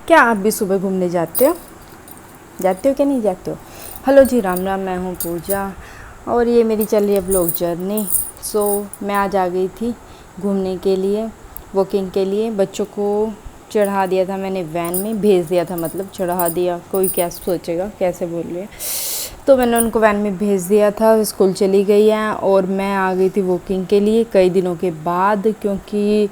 क्या आप भी सुबह घूमने जाते हो? जाते हो क्या नहीं जाते हो? हेलो जी, राम राम। मैं हूँ पूजा और ये मेरी चल रही है ब्लॉग जर्नी। मैं आज आ गई थी घूमने के लिए, वॉकिंग के लिए। बच्चों को चढ़ा दिया था मैंने, वैन में भेज दिया था, मतलब चढ़ा दिया, कोई क्या सोचेगा कैसे बोल रही है। तो मैंने उनको वैन में भेज दिया था, स्कूल चली गई हैं और मैं आ गई थी वॉकिंग के लिए कई दिनों के बाद, क्योंकि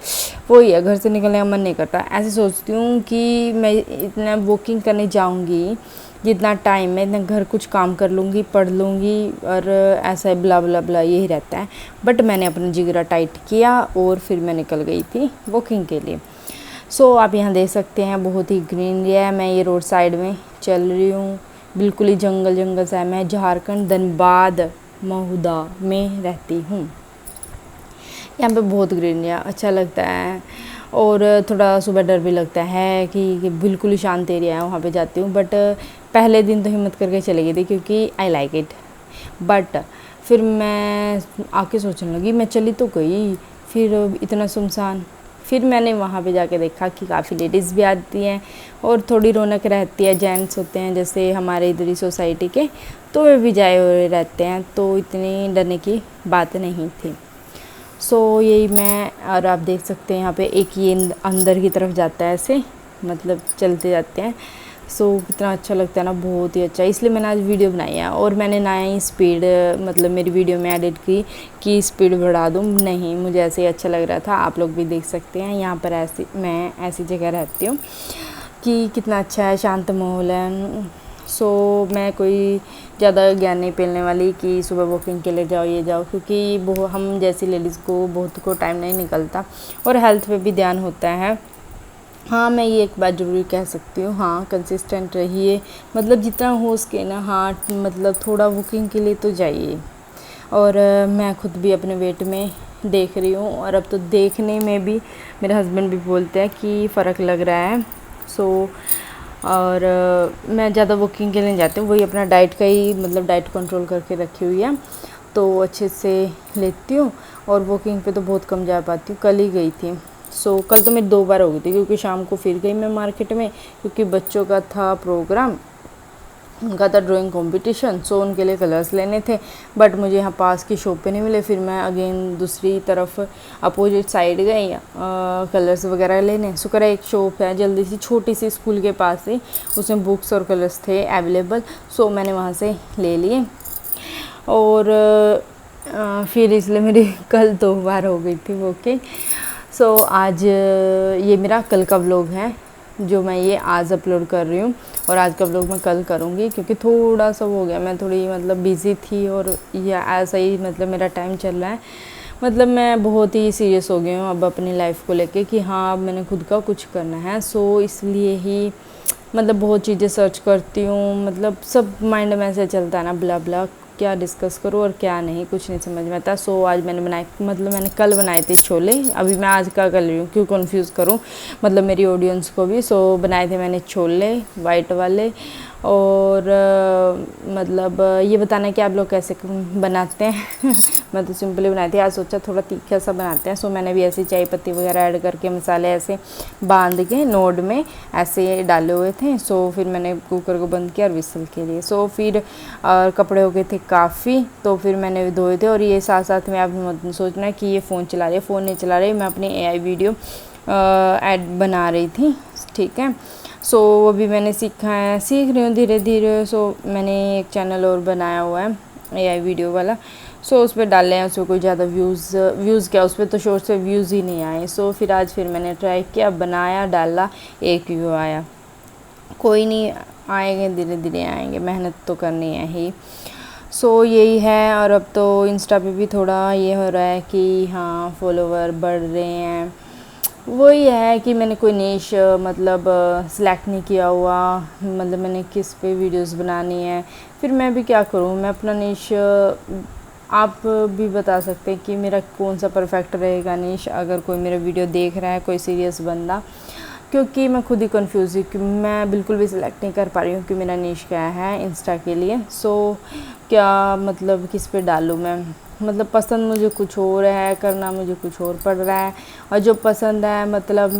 वही है, घर से निकलने का मन नहीं करता। ऐसे सोचती हूँ कि मैं इतना वॉकिंग करने जाऊँगी, जितना टाइम मैं इतना घर कुछ काम कर लूँगी, पढ़ लूँगी, और ऐसा ब्ला ब्ला ब्ला यही रहता है। बट मैंने अपना जिगरा टाइट किया और फिर मैं निकल गई थी वॉकिंग के लिए। आप यहाँ देख सकते हैं, बहुत ही ग्रीनरी है। मैं ये रोड साइड में चल रही हूँ, बिल्कुल ही जंगल जंगल सा है। मैं झारखंड धनबाद महुदा में रहती हूँ। यहाँ पे बहुत ग्रीनरी है, अच्छा लगता है। और थोड़ा सुबह डर भी लगता है कि बिल्कुल ही शांत एरिया है, वहाँ पे जाती हूँ। बट पहले दिन तो हिम्मत करके चली गई थी, क्योंकि आई लाइक इट। बट फिर मैं आके सोचने लगी, मैं चली तो गई, फिर इतना सुनसान। फिर मैंने वहाँ पे जाके देखा कि काफ़ी लेडीज़ भी आती हैं और थोड़ी रौनक रहती है। जेंट्स होते हैं जैसे हमारे इधर ही सोसाइटी के, तो वे भी जाए हुए रहते हैं, तो इतनी डरने की बात नहीं थी। यही मैं, और आप देख सकते हैं यहाँ पे एक ये अंदर की तरफ जाता है, ऐसे मतलब चलते जाते हैं। कितना अच्छा लगता है ना, बहुत ही अच्छा। इसलिए मैंने आज वीडियो बनाई है। और मैंने ना ही स्पीड, मतलब मेरी वीडियो में एडिट की कि स्पीड बढ़ा दूँ, नहीं, मुझे ऐसे ही अच्छा लग रहा था। आप लोग भी देख सकते हैं, यहाँ पर मैं ऐसी जगह रहती हूँ कि कितना अच्छा है, शांत माहौल है। मैं कोई ज़्यादा ज्ञान नहीं फैलने वाली कि सुबह वॉकिंग के लिए जाओ, ये जाओ, क्योंकि वो हम जैसी लेडीज़ को बहुत को टाइम नहीं निकलता और हेल्थ पे भी ध्यान होता है। हाँ, मैं ये एक बात ज़रूर कह सकती हूँ, हाँ, कंसिस्टेंट रहिए, मतलब जितना हो सके ना, हाँ, मतलब थोड़ा वॉकिंग के लिए तो जाइए। और मैं खुद भी अपने वेट में देख रही हूँ, और अब तो देखने में भी मेरे हस्बैंड भी बोलते हैं कि फ़र्क लग रहा है। और मैं ज़्यादा वॉकिंग के लिए नहीं जाती हूँ, वही अपना डाइट का ही, मतलब डाइट कंट्रोल करके रखी हुई है, तो अच्छे से लेती हूँ। और वॉकिंग पे तो बहुत कम जा पाती हूँ, कल ही गई थी। कल तो मैं 2 बार हो गई थी, क्योंकि शाम को फिर गई मैं मार्केट में, क्योंकि बच्चों का था प्रोग्राम, उनका था ड्राइंग कंपटीशन। उनके लिए कलर्स लेने थे, बट मुझे यहाँ पास की शॉप पे नहीं मिले। फिर मैं अगेन दूसरी तरफ अपोजिट साइड गई कलर्स वगैरह लेने। शुक्र है एक शॉप है जल्दी सी, छोटी सी, स्कूल के पास ही, उसमें बुक्स और कलर्स थे अवेलेबल। मैंने वहाँ से ले लिए। और फिर इसलिए मेरी कल 2 बार हो गई थी वॉकिंग। आज ये मेरा कल का व्लॉग है, जो मैं ये आज अपलोड कर रही हूँ, और आज का व्लॉग मैं कल करूँगी, क्योंकि थोड़ा सा हो गया, मैं थोड़ी मतलब बिज़ी थी, और ये ऐसा ही मतलब मेरा टाइम चल रहा है। मतलब मैं बहुत ही सीरियस हो गई हूँ अब अपनी लाइफ को लेके, कि हाँ, अब मैंने खुद का कुछ करना है। इसलिए ही मतलब बहुत चीज़ें सर्च करती हूँ, मतलब सब माइंड में ऐसे चलता है ना, ब्ला ब्ला, क्या डिस्कस करूँ और क्या नहीं, कुछ नहीं समझ में आता। आज मैंने बनाए, मतलब मैंने कल बनाए थे छोले, अभी मैं आज का कर रही हूँ, क्यों कंफ्यूज करूँ मतलब मेरी ऑडियंस को भी। बनाए थे मैंने छोले वाइट वाले। और मतलब ये बताना कि आप लोग कैसे बनाते हैं मैं तो सिंपली बनाई थी, आज सोचा थोड़ा तीखा सा बनाते हैं। मैंने भी ऐसे चाय पत्ती वगैरह ऐड करके मसाले ऐसे बांध के नोड में ऐसे डाले हुए थे। फिर मैंने कुकर को बंद किया और विसल के लिए। फिर कपड़े हो गए थे काफ़ी, तो फिर मैंने धोए थे। और ये साथ साथ में आपने मत सोचना कि ये फ़ोन चला रही है, फ़ोन नहीं चला रही, मैं अपनी AI वीडियो ऐड बना रही थी, ठीक है। वो भी मैंने सीख रही हूँ धीरे धीरे। मैंने एक चैनल और बनाया हुआ है AI वीडियो वाला। उस पर डाले हैं, उसमें कोई ज़्यादा व्यूज़ क्या, उस पर तो शोर से व्यूज़ ही नहीं आए। फिर मैंने ट्राई किया, बनाया, डाला, 1 व्यू आया। कोई नहीं, आएंगे, धीरे धीरे आएंगे, मेहनत तो करनी है ही। यही है। और अब तो इंस्टा पे भी थोड़ा ये हो रहा है कि हाँ, फॉलोवर बढ़ रहे हैं। वही है कि मैंने कोई निश मतलब सिलेक्ट नहीं किया हुआ, मतलब मैंने किस पे वीडियोस बनानी है। फिर मैं भी क्या करूँ, मैं अपना निश, आप भी बता सकते हैं कि मेरा कौन सा परफेक्ट रहेगा निश, अगर कोई मेरा वीडियो देख रहा है, कोई सीरियस बंदा, क्योंकि मैं खुद ही कंफ्यूज हूँ कि मैं बिल्कुल भी सिलेक्ट नहीं कर पा रही हूँ कि मेरा निश क्या है इंस्टा के लिए। क्या मतलब किस पे डालूँ मैं, मतलब पसंद मुझे कुछ और है, करना मुझे कुछ और पड़ रहा है। और जो पसंद है मतलब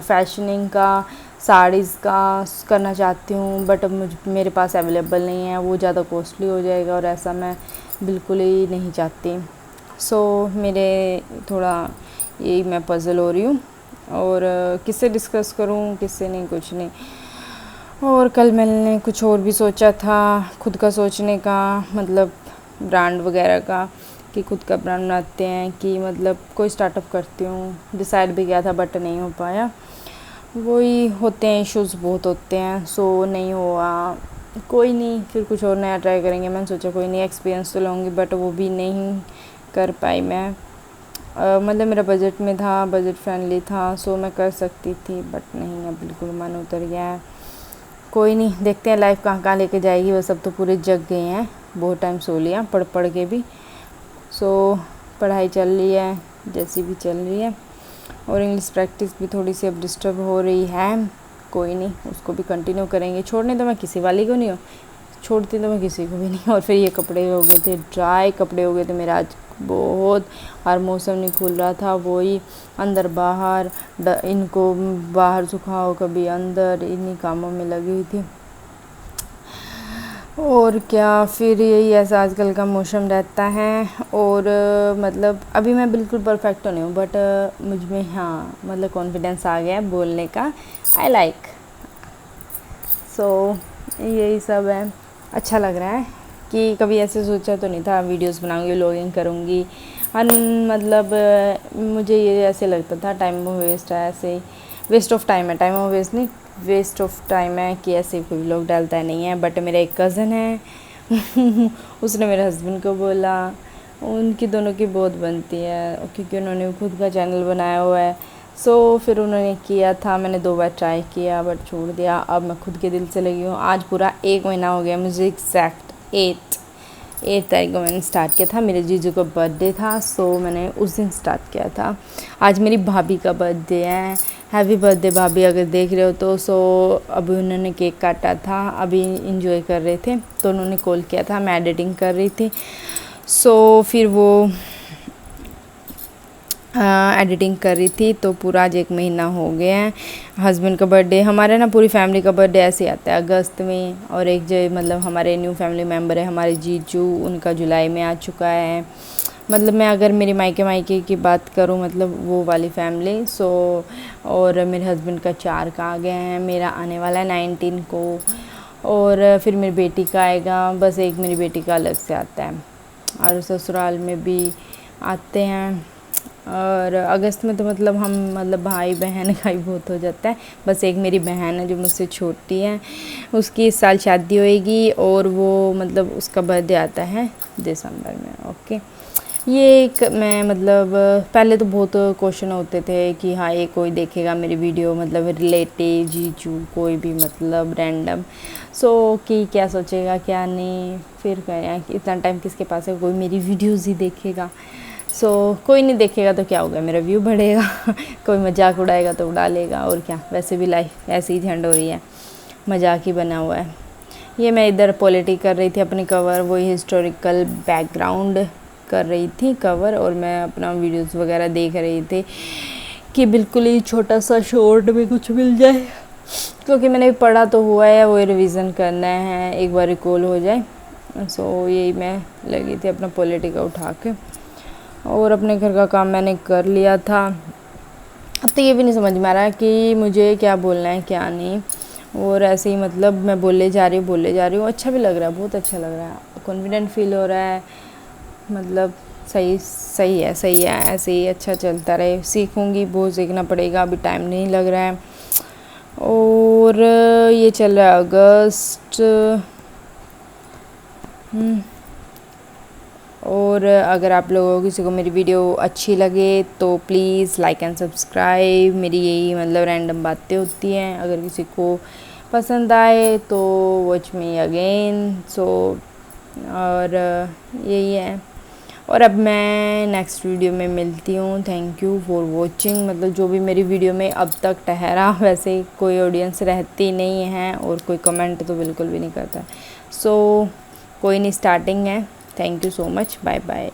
फैशनिंग का, साड़ीज़ का करना चाहती हूँ, बट अब मेरे पास अवेलेबल नहीं है, वो ज़्यादा कॉस्टली हो जाएगा और ऐसा मैं बिल्कुल ही नहीं चाहती। मेरे थोड़ा यही मैं पज़ल हो रही हूँ और किससे डिस्कस करूँ किससे नहीं, कुछ नहीं। और कल मैंने कुछ और भी सोचा था, खुद का सोचने का, मतलब ब्रांड वगैरह का, कि खुद का ब्रांड बनाते हैं, कि मतलब कोई स्टार्टअप करती हूँ। डिसाइड भी किया था बट नहीं हो पाया, वही होते हैं, इश्यूज़ बहुत होते हैं, नहीं हुआ। कोई नहीं, फिर कुछ और नया ट्राई करेंगे। मैंने सोचा कोई नहीं, एक्सपीरियंस तो लूँगी, बट वो भी नहीं कर पाई मैं। मतलब मेरा बजट में था, बजट फ्रेंडली था, मैं कर सकती थी, बट नहीं, अब बिल्कुल मन उतर गया है। कोई नहीं, देखते हैं लाइफ कहाँ कहाँ लेके जाएगी। वो सब तो पूरे जग गए हैं, बहुत टाइम सो लिया पढ़ पढ़ के भी। पढ़ाई चल रही है जैसी भी चल रही है, और इंग्लिश प्रैक्टिस भी थोड़ी सी अब डिस्टर्ब हो रही है। कोई नहीं, उसको भी कंटिन्यू करेंगे। छोड़ने तो मैं किसी वाली को नहीं हूँ, छोड़ती तो मैं किसी को भी नहीं। और फिर ये कपड़े हो गए थे, ड्राई कपड़े हो गए थे मेरा आज बहुत, और मौसम नहीं खुल रहा था, वही अंदर बाहर इनको बाहर सुखाओ कभी अंदर, इन्हीं कामों में लगी हुई थी। और क्या, फिर यही ऐसा आजकल का मौसम रहता है। और मतलब अभी मैं बिल्कुल परफेक्ट तो नहीं हूँ, बट मुझ में हाँ मतलब कॉन्फिडेंस आ गया है बोलने का। आई लाइक यही सब है। अच्छा लग रहा है कि कभी ऐसे सोचा तो नहीं था वीडियोस बनाऊंगी, व्लॉगिंग करूंगी। मतलब मुझे ये ऐसे लगता था टाइम वेस्ट है, ऐसे वेस्ट ऑफ टाइम है, टाइम ऑफ वेस्ट नहीं, वेस्ट ऑफ टाइम है कि ऐसे कोई व्लॉग डालता है नहीं है। बट मेरा एक कज़न है उसने मेरे हस्बैंड को बोला, उनकी दोनों की बहुत बनती है क्योंकि उन्होंने खुद का चैनल बनाया हुआ है। फिर उन्होंने किया था, मैंने 2 बार ट्राई किया बट छोड़ दिया। अब मैं खुद के दिल से लगी हूँ। आज पूरा 1 महीना हो गया मुझे, एग्जैक्ट 8 तारीख को मैंने स्टार्ट किया था। मेरे जीजू का बर्थडे था, मैंने उस दिन स्टार्ट किया था। आज मेरी भाभी का बर्थडे है, हैप्पी बर्थडे भाभी अगर देख रहे हो तो। अभी उन्होंने केक काटा था, अभी इंजॉय कर रहे थे, तो उन्होंने कॉल किया था, मैं एडिटिंग कर रही थी। फिर वो एडिटिंग कर रही थी, तो पूरा आज 1 महीना हो गया है। हस्बैंड का बर्थडे, हमारे ना पूरी फैमिली का बर्थडे ऐसे आता है अगस्त में, और एक जो मतलब हमारे न्यू फैमिली मेम्बर है हमारे जीजू, उनका जुलाई में आ चुका है। मतलब मैं अगर मेरी मायके की बात करूं, मतलब वो वाली फैमिली। और मेरे हस्बैंड का 4 का आ गया है, मेरा आने वाला है 19 को, और फिर मेरी बेटी का आएगा। बस एक मेरी बेटी का अलग से आता है, और ससुराल में भी आते हैं। और अगस्त में तो मतलब हम भाई बहन का ही बहुत हो जाता है। बस एक मेरी बहन है जो मुझसे छोटी है, उसकी इस साल शादी होएगी, और वो मतलब उसका बर्थडे आता है दिसंबर में। ओके, ये एक मैं मतलब पहले तो बहुत क्वेश्चन होते थे कि हाँ ये कोई देखेगा मेरी वीडियो, मतलब रिलेटिव जीजू कोई भी, मतलब रैंडम, कि क्या सोचेगा क्या नहीं। फिर कहें कि इतना टाइम किसके पास है, कोई मेरी वीडियोज़ ही देखेगा। कोई नहीं देखेगा तो क्या होगा, मेरा व्यू बढ़ेगा कोई मजाक उड़ाएगा तो उड़ा लेगा, और क्या, वैसे भी लाइफ ऐसे ही झंड हो रही है, मजाक ही बना हुआ है। ये मैं इधर पॉलिटिक कर रही थी अपनी कवर, वही हिस्टोरिकल बैकग्राउंड कर रही थी कवर, और मैं अपना वीडियोस वगैरह देख रही थी कि बिल्कुल ही छोटा सा शॉर्ट में कुछ मिल जाए, क्योंकि मैंने पढ़ा तो हुआ है, वो रिवीजन करना है, एक बार रिकॉल हो जाए। यही मैं लगी थी अपना पॉलिटिका उठा के, और अपने घर का काम मैंने कर लिया था। अब तो ये भी नहीं समझ में आ रहा है कि मुझे क्या बोलना है क्या नहीं, और ऐसे ही मतलब मैं बोले जा रही हूँ। अच्छा भी लग रहा है, बहुत अच्छा लग रहा है, कॉन्फिडेंट फील हो रहा है, मतलब सही है ऐसे ही अच्छा चलता रहे। सीखूँगी, बहुत सीखना पड़ेगा, अभी टाइम नहीं लग रहा है। और ये चल रहा है अगस्त। और अगर आप लोगों को किसी को मेरी वीडियो अच्छी लगे तो प्लीज़ लाइक एंड सब्सक्राइब। मेरी यही मतलब रैंडम बातें होती हैं, अगर किसी को पसंद आए तो वॉच मी अगेन। और यही है। और अब मैं नेक्स्ट वीडियो में मिलती हूँ। Thank you for watching. मतलब जो भी मेरी वीडियो में अब तक ठहरा, वैसे कोई ऑडियंस रहती नहीं है, और कोई कमेंट तो बिल्कुल भी नहीं करता। कोई नहीं, स्टार्टिंग है। Thank you so much, bye bye.